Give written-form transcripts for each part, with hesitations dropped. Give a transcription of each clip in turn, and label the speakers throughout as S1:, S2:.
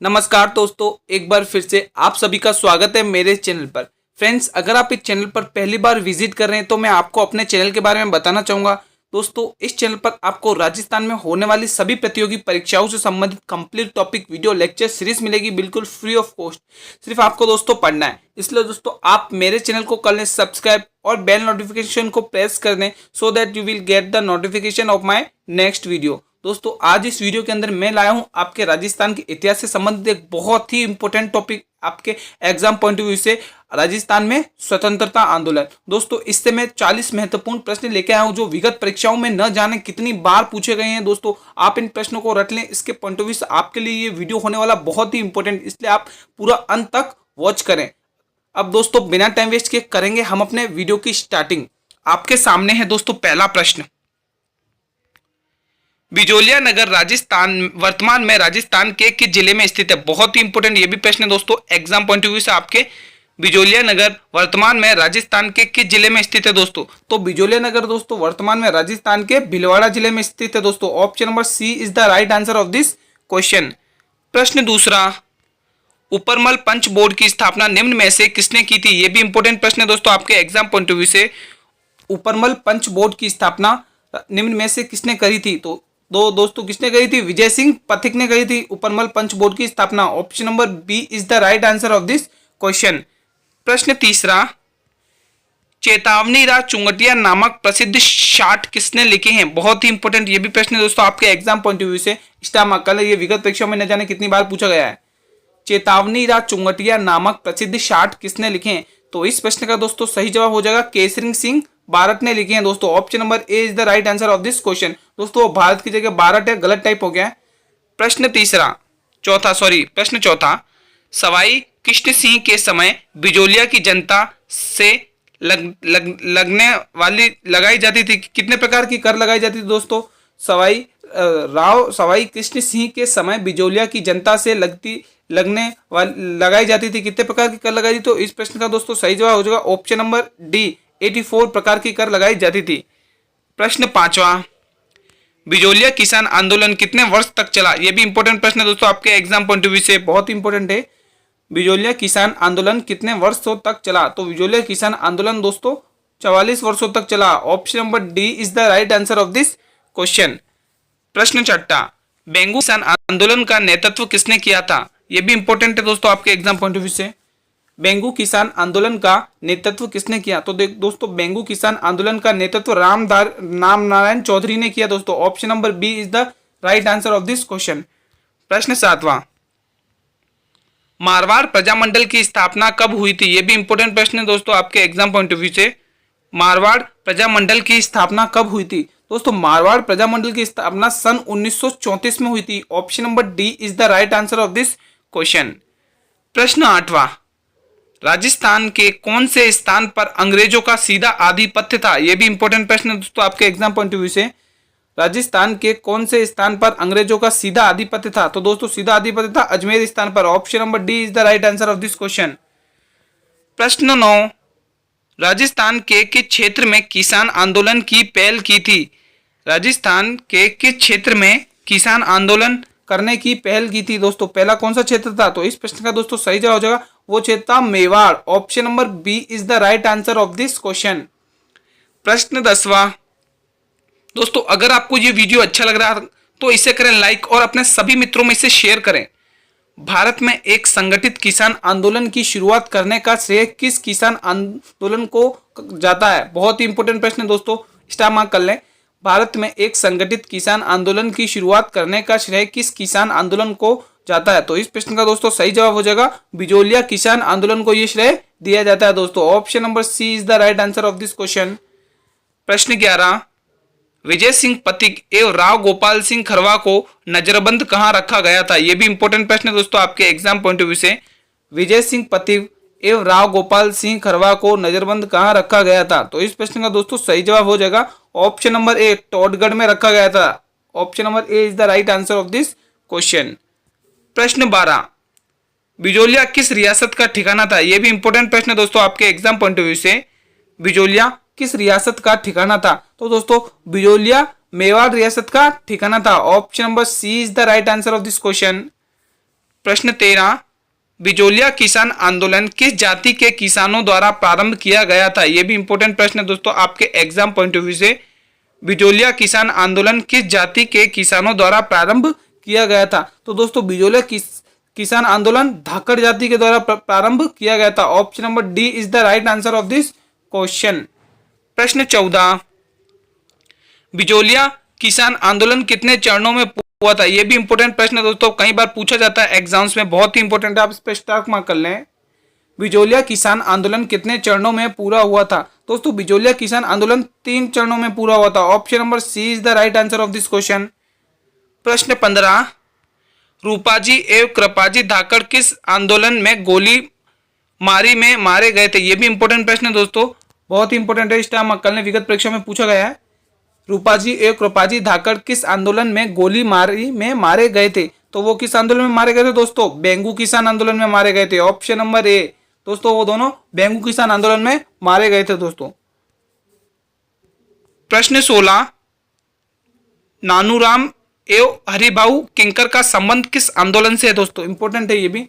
S1: नमस्कार दोस्तों, एक बार फिर से आप सभी का स्वागत है मेरे चैनल पर। फ्रेंड्स, अगर आप इस चैनल पर पहली बार विजिट कर रहे हैं तो मैं आपको अपने चैनल के बारे में बताना चाहूँगा। दोस्तों, इस चैनल पर आपको राजस्थान में होने वाली सभी प्रतियोगी परीक्षाओं से संबंधित complete topic video lecture series मिलेगी, बिल्कुल फ्री ऑफ कॉस्ट। सिर्फ आपको दोस्तों पढ़ना है। इसलिए दोस्तों आप मेरे चैनल को कर लें सब्सक्राइब और बेल नोटिफिकेशन को प्रेस कर दें, so that you will get the notification of my next video. दोस्तों, आज इस वीडियो के अंदर मैं लाया हूं आपके राजस्थान के इतिहास से संबंधित एक बहुत ही इंपॉर्टेंट टॉपिक, आपके एग्जाम पॉइंट ऑफ व्यू से राजस्थान में स्वतंत्रता आंदोलन। दोस्तों, इससे मैं 40 महत्वपूर्ण प्रश्न लेके आया हूं जो विगत परीक्षाओं में न जाने कितनी बार पूछे गए हैं। दोस्तों, आप इन प्रश्नों को रट लें। इसके पॉइंट ऑफ व्यू से आपके लिए ये वीडियो होने वाला बहुत ही इंपॉर्टेंट, इसलिए आप पूरा अंत तक वॉच करें। अब दोस्तों, बिना टाइम वेस्ट किए करेंगे हम अपने वीडियो की स्टार्टिंग। आपके सामने है दोस्तों पहला प्रश्न। बिजोलिया नगर राजस्थान वर्तमान में राजस्थान के किस जिले में स्थित है? बहुत ही इंपॉर्टेंट ये भी प्रश्न है दोस्तों एग्जाम पॉइंट ऑफ व्यू से आपके। बिजोलिया नगर वर्तमान में राजस्थान के किस जिले में स्थित है दोस्तों? तो बिजोलिया नगर दोस्तों वर्तमान में राजस्थान के भीलवाड़ा जिले में स्थित है दोस्तों। Option number C is the right answer of this question. प्रश्न दूसरा, उपरमल पंच बोर्ड की स्थापना निम्न में से किसने की थी? ये भी इंपॉर्टेंट प्रश्न है दोस्तों आपके एग्जाम पॉइंट ऑफ व्यू से। उपरमल पंच बोर्ड की स्थापना निम्न में से किसने करी थी? तो दोस्तों किसने करी थी? विजय सिंह पथिक ने करी थी उपरमल पंच बोर्ड की स्थापना। Option number B is the right answer of this question. प्रश्न तीसरा, चेतावनी राज चुंगटिया नामक प्रसिद्ध शाट किसने लिखे हैं? बहुत ही इंपॉर्टेंट ये भी प्रश्न है दोस्तों आपके एग्जाम पॉइंट ऑफ व्यू से। स्टार मार्क कर ले, ये विगत परीक्षा में न जाने कितनी बार पूछा गया है। चेतावनी राज चुंगटिया नामक प्रसिद्ध शाट किसने लिखे हैं? तो इस प्रश्न का दोस्तों सही जवाब हो जाएगा केसरी सिंह भारत ने लिखे हैं दोस्तों। Option number A is the right answer of this question. दोस्तों भारत की जगह भारत है, गलत टाइप हो गया है। प्रश्न चौथा, सवाई कृष्ण सिंह के समय बिजोलिया की जनता से लगने वाली लगाई जाती थी, कितने प्रकार की कर लगाई जाती थी दोस्तों? सवाई कृष्ण सिंह के समय बिजोलिया की जनता से लगाई जाती थी, कितने प्रकार की कर लगाई थी? तो इस प्रश्न का दोस्तों सही जवाब हो जाएगा ऑप्शन नंबर डी 84 प्रकार की कर लगाई जाती थी। प्रश्न पांचवा, बिजोलिया किसान आंदोलन कितने वर्ष तक चला? यह भी इंपॉर्टेंट प्रश्न है दोस्तों आपके एग्जाम पॉइंट ऑफ व्यू से, बहुत इंपॉर्टेंट है। बिजोलिया किसान आंदोलन कितने वर्षों तक चला? तो बिजोलिया किसान आंदोलन दोस्तों 44 वर्षों तक चला। Option number D is the right answer of this question. प्रश्न छठा, बेंगू किसान आंदोलन का नेतृत्व किसने किया था? यह भी इंपॉर्टेंट है दोस्तों आपके एग्जाम पॉइंट ऑफ व्यू से। बेंगू किसान आंदोलन का नेतृत्व किसने किया? तो दोस्तों बेंगू किसान आंदोलन का नेतृत्व राम नारायण चौधरी ने किया दोस्तों। Option number B is the right answer of this question. प्रश्न सातवां, मारवाड़ प्रजामंडल की स्थापना कब हुई थी? यह भी इंपॉर्टेंट प्रश्न है दोस्तों आपके एग्जाम पॉइंट ऑफ व्यू से। मारवाड़ प्रजामंडल की स्थापना कब हुई थी? दोस्तों मारवाड़ प्रजामंडल की स्थापना सन 1934 में हुई थी। Option number D is the right answer of this question. प्रश्न आठवां, राजस्थान के कौन से स्थान पर अंग्रेजों का सीधा आधिपत्य था? यह भी इंपॉर्टेंट प्रश्न है दोस्तों आपके एग्जाम पॉइंट ऑफ व्यू से। राजस्थान के कौन से स्थान पर अंग्रेजों का सीधा आधिपत्य था? तो दोस्तों सीधा आधिपत्य था अजमेर स्थान पर। Option number D is the right answer of this question. प्रश्न 9, राजस्थान के किस क्षेत्र में किसान आंदोलन की पहल की थी? राजस्थान के किस क्षेत्र में किसान आंदोलन करने की पहल की थी दोस्तों? पहला कौन सा क्षेत्र था? तो इस प्रश्न का दोस्तों सही जवाब हो जाएगा वो क्षेत्र था Mewar. Option number B is the right answer of this question. प्रश्न 10वां, दोस्तों अगर आपको ये वीडियो अच्छा लग रहा है तो इसे करें लाइक और अपने सभी मित्रों में इसे शेयर करें। भारत में एक संगठित किसान आंदोलन की शुरुआत करने का श्रेय किस किसान आंदोलन को जाता है? बहुत ही इंपॉर्टेंट प्रश्न है दोस्तों, स्टार मार्क कर लें। भारत में एक संगठित किसान आंदोलन की शुरुआत करने का श्रेय किस किसान आंदोलन को जाता है? तो इस प्रश्न का दोस्तों सही जवाब हो जाएगा बिजोलिया किसान आंदोलन को यह श्रेय दिया जाता है दोस्तों। Option number C is the right answer of this question. प्रश्न 11, विजय सिंह पथिक एवं राव गोपाल सिंह खरवा को नजरबंद कहां रखा गया था? यह भी इंपॉर्टेंट प्रश्न है दोस्तों आपके एग्जाम पॉइंट ऑफ व्यू से। विजय सिंह पथिक एवं राव गोपाल सिंह खरवा को नजरबंद कहां रखा गया था? तो इस प्रश्न का दोस्तों सही जवाब हो जाएगा ऑप्शन नंबर ए टोडगढ़ में रखा गया था। Option number A is the right answer of this question. प्रश्न 12, बिजोलिया किस रियासत का ठिकाना था? यह भी इंपॉर्टेंट प्रश्न है दोस्तों आपके एग्जाम पॉइंट ऑफ व्यू से। बिजोलिया किस रियासत का ठिकाना था? तो दोस्तों बिजोलिया मेवाड़ रियासत का ठिकाना था। Option number C is the right answer of this question. प्रश्न 13, बिजोलिया किसान आंदोलन किस जाति के किसानों द्वारा प्रारंभ किया गया था? यह भी इंपॉर्टेंट प्रश्न है दोस्तों आपके एग्जाम पॉइंट ऑफ व्यू से। बिजोलिया किसान आंदोलन किस जाति के किसानों द्वारा प्रारंभ किया गया था? तो दोस्तों बिजोलिया किसान आंदोलन धाकड़ जाति के द्वारा प्रारंभ किया गया था। Option number D is the right answer of this question. प्रश्न 14, बिजोलिया किसान आंदोलन कितने चरणों में हुआ था? यह भी इंपॉर्टेंट प्रश्न है दोस्तों, कई बार पूछा जाता है एग्जाम्स में, बहुत ही इंपॉर्टेंट है, आप इस पर स्टार्ट मार्क कर लें। बिजोलिया किसान आंदोलन कितने चरणों में पूरा हुआ था? दोस्तों बिजोलिया किसान आंदोलन 3 चरणों में पूरा हुआ था। Option number C is the right answer of this question. प्रश्न 15, रूपाजी एवं कृपाजी धाकड़ किस आंदोलन में गोली मारी में मारे गए थे? यह भी इंपॉर्टेंट प्रश्न है दोस्तों, बहुत ही इंपॉर्टेंट है, इस टाइम कल ने विगत परीक्षा में पूछा गया है। रूपाजी एवं कृपाजी धाकड़ किस आंदोलन में गोली मारी में मारे गए थे? तो वो किस आंदोलन में मारे गए थे दोस्तों? बेंगू किसान आंदोलन में मारे गए थे। ऑप्शन नंबर ए दोस्तों, वो दोनों बेंगू किसान आंदोलन में मारे गए थे दोस्तों। प्रश्न 16, नानूराम एवं हरिभाऊ किंकर का संबंध किस आंदोलन से है? दोस्तों इंपॉर्टेंट है ये भी।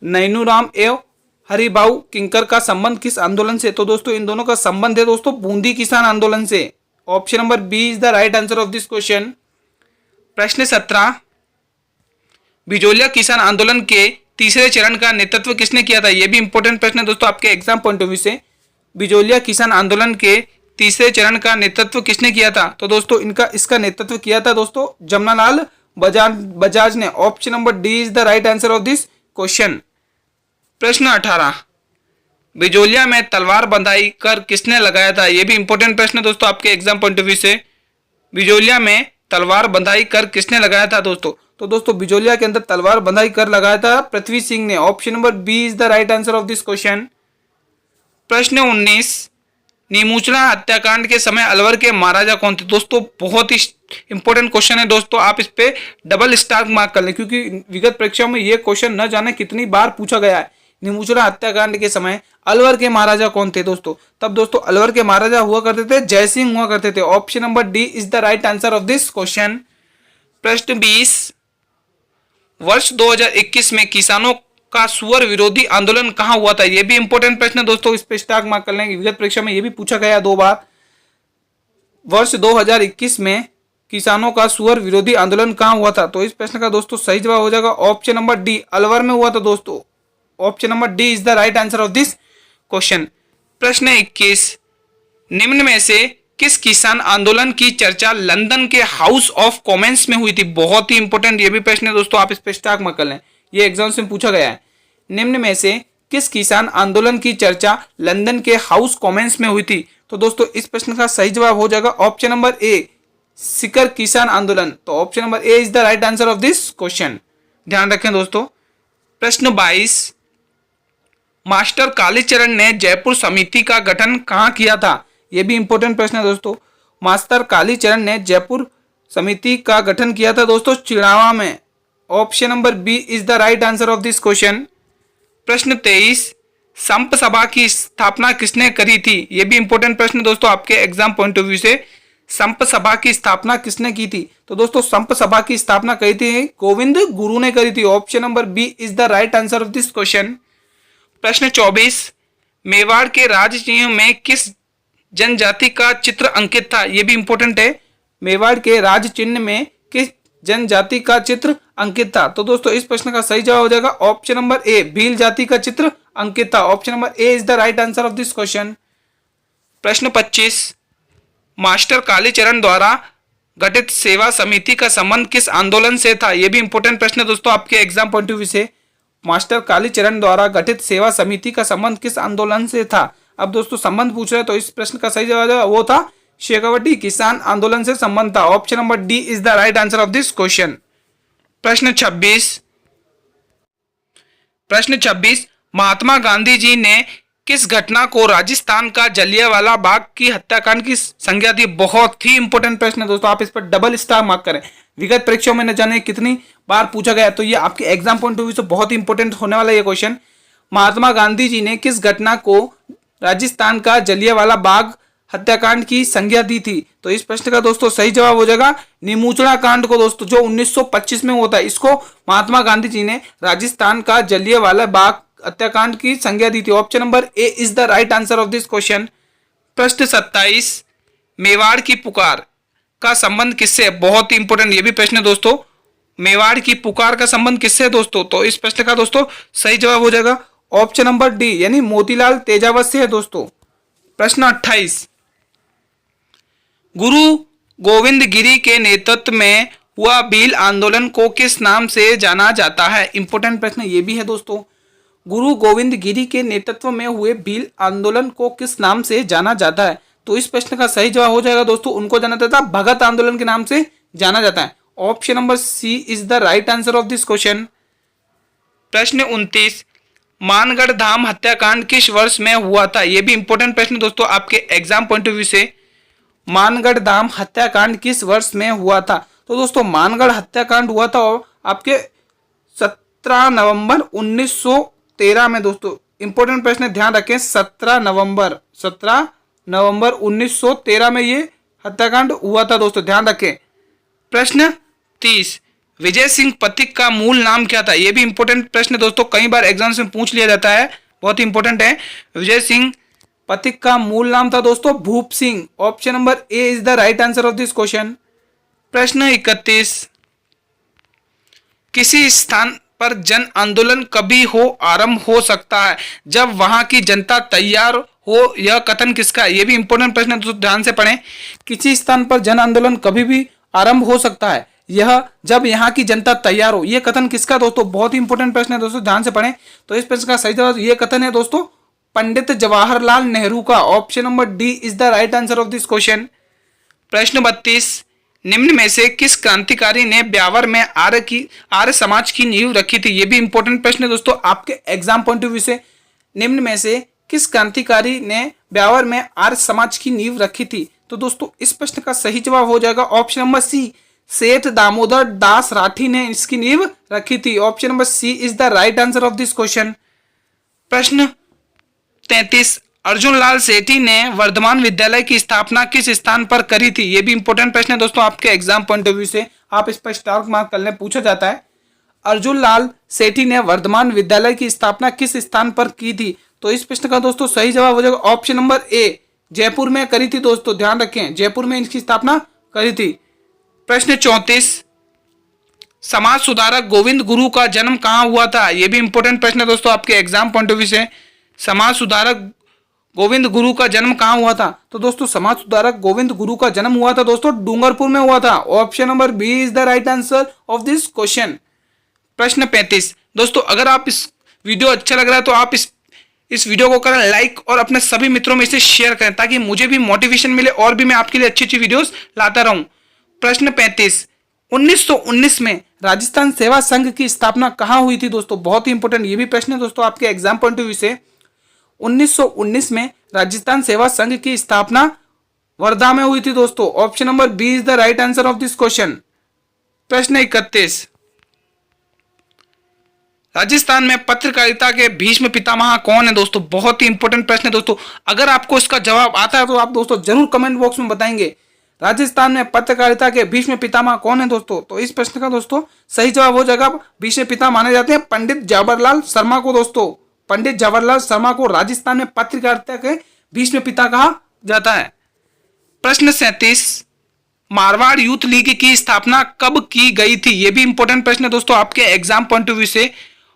S1: नैनूराम एवं हरिभाऊ किंकर का संबंध किस आंदोलन से? तो दोस्तों इन दोनों का संबंध है दोस्तों बूंदी किसान आंदोलन से। Option number B is the right answer of this question. प्रश्न 17, बिजोलिया किसान आंदोलन के तीसरे चरण का नेतृत्व किसने किया था? यह भी इंपॉर्टेंट प्रश्न है दोस्तों आपके एग्जाम पॉइंट ऑफ व्यू से। बिजोलिया किसान आंदोलन के तीसरे चरण का नेतृत्व किसने किया था? तो दोस्तों इसका नेतृत्व किया था दोस्तों जमनालाल बजाज ने। Option number D is the right answer of this question. प्रश्न 18, बिजोलिया में तलवार बंधाई कर किसने लगाया था? यह भी इंपॉर्टेंट प्रश्न है दोस्तों आपके एग्जाम पॉइंट ऑफ व्यू से। बिजोलिया में तलवार बंधाई कर किसने लगाया था दोस्तों? तो दोस्तों बिजोलिया के अंदर तलवार बंधाई कर लगाया था पृथ्वी सिंह ने। Option number B is the right answer of this question. प्रश्न 19, नीमूचना हत्याकांड के समय अलवर के महाराजा कौन थे? दोस्तों बहुत ही इंपॉर्टेंट क्वेश्चन है दोस्तों, आप इस पे डबल स्टार मार्क कर लें, क्योंकि विगत परीक्षा में ये क्वेश्चन न जाने कितनी बार पूछा गया है। नीमूचना हत्याकांड के समय अलवर के महाराजा कौन थे दोस्तों? तब दोस्तों अलवर के महाराजा हुआ करते थे जय सिंह हुआ करते थे। Option number D is the right answer of this question. प्रश्न 20, वर्ष 2021 में किसानों का सुअर विरोधी आंदोलन कहां हुआ था? यह भी इंपॉर्टेंट प्रश्न है दोस्तों, इस पे स्टार मार्क कर लेंगे, विगत परीक्षा में यह भी पूछा गया 2 बार। वर्ष 2021 में किसानों का सुअर विरोधी आंदोलन कहां हुआ था? तो इस प्रश्न का दोस्तों सही जवाब हो जाएगा ऑप्शन नंबर डी, अलवर में हुआ था दोस्तों। Option number D is the right answer of this question. प्रश्न 21, निम्न में से किस किसान आंदोलन की चर्चा लंदन के हाउस ऑफ कॉमन्स में हुई थी? बहुत ही इंपॉर्टेंट ये भी प्रश्न है दोस्तों, आप इस पे स्टार मार्क कर लें, ये एग्जाम में पूछा गया है। निम्न में से किस किसान आंदोलन की चर्चा लंदन के हाउस कॉमन्स में हुई थी? तो दोस्तों इस प्रश्न का सही जवाब हो जाएगा ऑप्शन नंबर ए, सिकर किसान आंदोलन। तो option number A is the right answer of this question, ध्यान रखें दोस्तों। प्रश्न 22, मास्टर कालीचरण ने जयपुर समिति का गठन कहां किया था? यह भी इंपॉर्टेंट प्रश्न है दोस्तों। मास्टर कालीचरण ने जयपुर समिति का गठन किया था दोस्तों चिड़ावा में। Option number B is the right answer of this question. प्रश्न 23, संप सभा की स्थापना किसने करी थी? यह भी इंपॉर्टेंट प्रश्न दोस्तों आपके एग्जाम पॉइंट ऑफ व्यू से। संप सभा की स्थापना किसने की थी? तो दोस्तों संप सभा की स्थापना करी थी गोविंद गुरु ने करी थी। Option number B is the right answer of this question. प्रश्न 24, मेवाड़ के राज चिन्ह में किस जनजाति का चित्र अंकित था? यह भी इंपॉर्टेंट है। मेवाड़ के राज चिन्ह में किस जनजाति का चित्र अंकित था? तो दोस्तों इस प्रश्न का सही जवाब हो जाएगा ऑप्शन नंबर ए, भील जाति का चित्र अंकित था। Option number A is the right answer of this question. प्रश्न 25, मास्टर कालीचरण द्वारा गठित सेवा समिति का संबंध किस आंदोलन से था? यह भी इंपॉर्टेंट प्रश्न है दोस्तों आपके एग्जाम पॉइंट ऑफ व्यू से। मास्टर कालीचरण द्वारा गठित सेवा समिति का संबंध किस आंदोलन से था? अब दोस्तों संबंध पूछ रहे हैं तो इस प्रश्न का सही जवाब वो था शेखावटी किसान आंदोलन से संबंध था। Option number D is the right answer of this question. प्रश्न 26, महात्मा गांधी जी ने किस घटना को राजस्थान का जलियांवाला बाग की हत्याकांड की संज्ञा दी? बहुत ही इंपॉर्टेंट प्रश्न है दोस्तों, आप इस पर डबल स्टार मार्क करें। विगत परीक्षाओं में न जाने कितनी बार पूछा गया, तो ये आपके एग्जाम पॉइंट ऑफ व्यू से बहुत ही इंपॉर्टेंट होने वाला ये क्वेश्चन। महात्मा गांधी जी ने किस घटना को राजस्थान का जलियांवाला बाग हत्याकांड की संज्ञा दी थी? तो इस प्रश्न का दोस्तों सही जवाब हो जाएगा निमूचड़ा कांड को दोस्तों, जो 1925 में होता है। इसको महात्मा गांधी जी ने राजस्थान का जलियांवाला बाग हत्याकांड की संज्ञा दी थी। Option number A is the right answer of this question. प्रश्न 27, मेवाड़ की पुकार का संबंध किससे है? बहुत ही इंपॉर्टेंट ये भी प्रश्न है दोस्तों। मेवाड़ की पुकार का संबंध किससे है दोस्तों? तो इस प्रश्न का दोस्तों सही जवाब हो जाएगा ऑप्शन नंबर डी यानी मोतीलाल तेजावत से है दोस्तों। प्रश्न 28, गुरु गोविंद गिरी के नेतृत्व में हुआ भील आंदोलन को किस नाम से जाना जाता है? इंपॉर्टेंट प्रश्न ये भी है दोस्तों। गुरु गोविंद गिरी के नेतृत्व में हुए भील आंदोलन को किस नाम से जाना जाता है? तो इस प्रश्न का सही जवाब हो जाएगा दोस्तों, उनको जाना जाता है भगत आंदोलन के नाम से जाना जाता है। Option number C is the right answer of this question. प्रश्न 29, मानगढ़ धाम हत्याकांड किस वर्ष में हुआ था? यह भी इंपॉर्टेंट प्रश्न दोस्तों आपके एग्जाम पॉइंट ऑफ व्यू से। मानगढ़ धाम हत्याकांड किस वर्ष में हुआ था? तो दोस्तों मानगढ़ हत्याकांड हुआ था आपके 17 नवंबर 1913 में दोस्तों। इंपॉर्टेंट प्रश्न ध्यान रखें, 17 नवंबर 1913 में ये हत्याकांड हुआ था दोस्तों, ध्यान रखें। प्रश्न 30, विजय सिंह पथिक का मूल नाम क्या था? यह भी इंपॉर्टेंट प्रश्न दोस्तों, कई बार एग्जाम्स में पूछ लिया जाता है, बहुत इंपॉर्टेंट है। विजय सिंह पथिक का मूल नाम था दोस्तों भूप Singh. Option number A is the right answer of this question. प्रश्न 31, किसी स्थान पर जन आंदोलन कभी आरंभ हो सकता है जब वहां की जनता तैयार हो? यह कथन किसका है? यह भी इंपॉर्टेंट प्रश्न है दोस्तों, ध्यान से पढ़ें। किसी स्थान पर जन आंदोलन कभी भी आरंभ हो सकता है यह जब यहाँ की जनता तैयार हो, यह कथन किसका दोस्तों? बहुत ही इंपॉर्टेंट प्रश्न है दोस्तों, ध्यान से पढ़ें। तो इस प्रश्न का सही जवाब यह कथन है दोस्तों पंडित जवाहरलाल नेहरू का। Option number D is the right answer of this question. प्रश्न 32, निम्न में से किस क्रांतिकारी ने ब्यावर में आर्य समाज की नींव रखी थी? यह भी इंपॉर्टेंट प्रश्न है दोस्तों आपके एग्जाम पॉइंट ऑफ व्यू से। निम्न में से किस क्रांतिकारी ने ब्यावर में आर्य समाज की नींव रखी थी? तो दोस्तों इस प्रश्न का सही जवाब हो जाएगा ऑप्शन नंबर सी, सेठ दामोदर दास राठी ने इसकी नींव रखी थी। Option number C is the right answer of this question. प्रश्न 33, अर्जुन लाल सेठी ने वर्धमान विद्यालय की स्थापना किस स्थान पर करी थी? यह भी इंपॉर्टेंट प्रश्न है दोस्तों आपके एग्जाम पॉइंट ऑफ व्यू से, आप इस पर स्टार मार्क कर लें, पूछा जाता है। अर्जुन लाल सेठी ने वर्धमान विद्यालय की स्थापना किस स्थान पर की थी? तो इस प्रश्न का दोस्तों सही जवाब हो जाएगा ऑप्शन नंबर ए, जयपुर में करी थी दोस्तों, ध्यान रखें, जयपुर में इसकी स्थापना करी थी। प्रश्न 34, समाज सुधारक गोविंद गुरु का जन्म कहां हुआ था? यह भी इंपॉर्टेंट प्रश्न है दोस्तों आपके एग्जाम पॉइंट ऑफ व्यू से। समाज सुधारक गोविंद गुरु का जन्म कहां हुआ था? तो दोस्तों समाज सुधारक गोविंद गुरु का जन्म हुआ था दोस्तों डूंगरपुर में हुआ था। Option number B is the right answer of this question. प्रश्न 35, दोस्तों अगर आप इस वीडियो अच्छा लग रहा है तो आप इस वीडियो को करें लाइक और अपने सभी मित्रों में इसे शेयर करें ताकि मुझे भी मोटिवेशन मिले और भी मैं आपके लिए अच्छी अच्छी वीडियोस लाता रहूं। प्रश्न 35, 1919 में राजस्थान सेवा संघ की स्थापना कहां हुई थी दोस्तों? बहुत ही इंपॉर्टेंट ये भी प्रश्न है दोस्तों आपके एग्जाम पॉइंट ऑफ व्यू से। 1919 में राजस्थान सेवा संघ की स्थापना वर्धा में हुई थी दोस्तों। Option number B is the right answer of this question. प्रश्न 31, राजस्थान में पत्रकारिता के भीष्म पितामह कौन है दोस्तों? बहुत ही इंपॉर्टेंट प्रश्न है दोस्तों, अगर आपको इसका जवाब आता है तो आप दोस्तों जरूर कमेंट बॉक्स में बताएंगे राजस्थान में पत्रकारिता के भीष्म पितामह कौन है दोस्तों। तो इस प्रश्न का दोस्तों सही जवाब हो जाएगा भीष्म पिता माने जाते हैं पंडित जवाहरलाल शर्मा को दोस्तों। पंडित जवाहरलाल शर्मा को राजस्थान में पत्रकारिता के भीष्म पिता कहा जाता है। प्रश्न 37, मारवाड़ यूथ लीग की स्थापना कब की गई थी? यह भी इंपॉर्टेंट प्रश्न है दोस्तों आपके एग्जाम पॉइंट ऑफ व्यू से।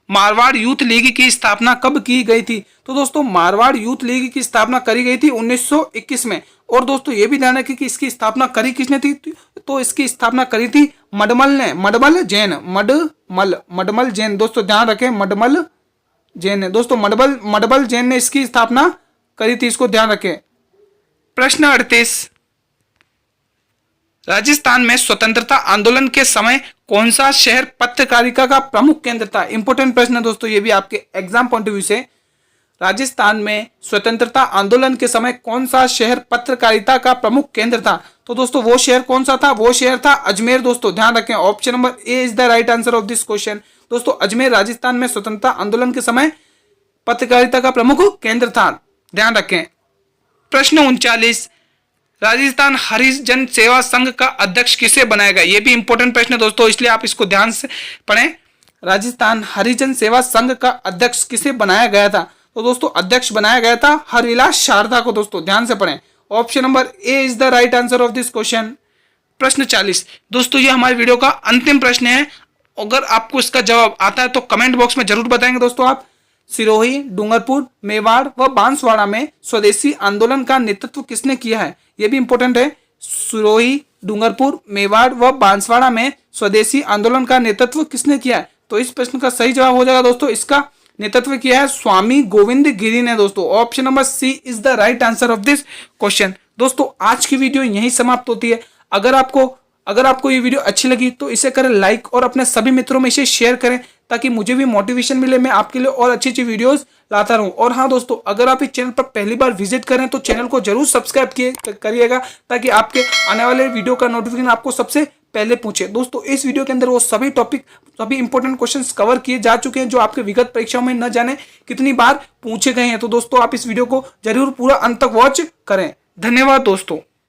S1: मारवाड़ यूथ लीग की स्थापना कब की गई थी? तो दोस्तों मारवाड़ यूथ लीग की स्थापना करी गई थी 1921 में। और दोस्तों ये भी ध्यान रखें कि इसकी स्थापना करी किसने थी? तो इसकी स्थापना करी थी मडमल ने, मडमल जैन दोस्तों, ध्यान रखें मडमल जैन ने दोस्तों, मडमल जैन ने इसकी स्थापना करी थी, इसको ध्यान रखें। प्रश्न 38, राजस्थान में स्वतंत्रता आंदोलन के समय कौन सा शहर पत्रकारिता का प्रमुख केंद्र था? इंपॉर्टेंट प्रश्न है दोस्तों ये भी आपके एग्जाम पॉइंट ऑफ व्यू से। राजस्थान में स्वतंत्रता आंदोलन के समय कौन सा शहर पत्रकारिता का प्रमुख केंद्र था? तो दोस्तों वो शहर कौन सा था? वो शहर था अजमेर दोस्तों, ध्यान रखें। Option number A is the right answer of this question. दोस्तों अजमेर राजस्थान में स्वतंत्रता आंदोलन के समय पत्रकारिता का प्रमुख केंद्र था, ध्यान रखें। प्रश्न 39, राजस्थान हरिजन सेवा संघ का अध्यक्ष किसे बनाया गया? ये भी इंपॉर्टेंट प्रश्न है दोस्तों, इसलिए आप इसको ध्यान से पढ़ें। राजस्थान हरिजन सेवा संघ का अध्यक्ष किसे बनाया गया था? तो दोस्तों अध्यक्ष बनाया गया था हरिलाल शारदा को। दोस्तों ध्यान से पढ़ें, option number A is the right answer of this question. प्रश्न 40 दोस्तों, ये हमारे वीडियो का अंतिम प्रश्न है। अगर आपको इसका जवाब आता है तो कमेंट बॉक्स में जरूर बताएंगे दोस्तों आप। सिरोही, डूंगरपुर, मेवाड़ व बांसवाड़ा में स्वदेशी आंदोलन का नेतृत्व किसने किया है? ये भी इंपॉर्टेंट है। सिरोही, डूंगरपुर, मेवाड़ व बांसवाड़ा में स्वदेशी आंदोलन का नेतृत्व किसने किया है? तो इस प्रश्न का सही जवाब हो जाएगा दोस्तों, इसका नेतृत्व किया है स्वामी गोविंद गिरी ने। दोस्तों option number C is the right answer of this question. दोस्तों आज की वीडियो यहीं समाप्त होती है। अगर आपको ये वीडियो अच्छी लगी तो इसे करें लाइक और अपने सभी मित्रों में इसे शेयर करें, ताकि मुझे भी मोटिवेशन मिले, मैं आपके लिए और अच्छी अच्छी वीडियोस लाता रहूं। और हाँ दोस्तों, अगर आप इस चैनल पर पहली बार विजिट करें तो चैनल को जरूर सब्सक्राइब करिएगा, ताकि आपके आने वाले वीडियो का नोटिफिकेशन आपको सबसे पहले पूछे। दोस्तों इस वीडियो के अंदर वो सभी टॉपिक, सभी इंपॉर्टेंट क्वेश्चंस कवर किए जा चुके हैं जो आपके विगत परीक्षाओं में न जाने कितनी बार पूछे गए हैं। तो दोस्तों आप इस वीडियो को जरूर पूरा अंत तक वॉच करें। धन्यवाद दोस्तों।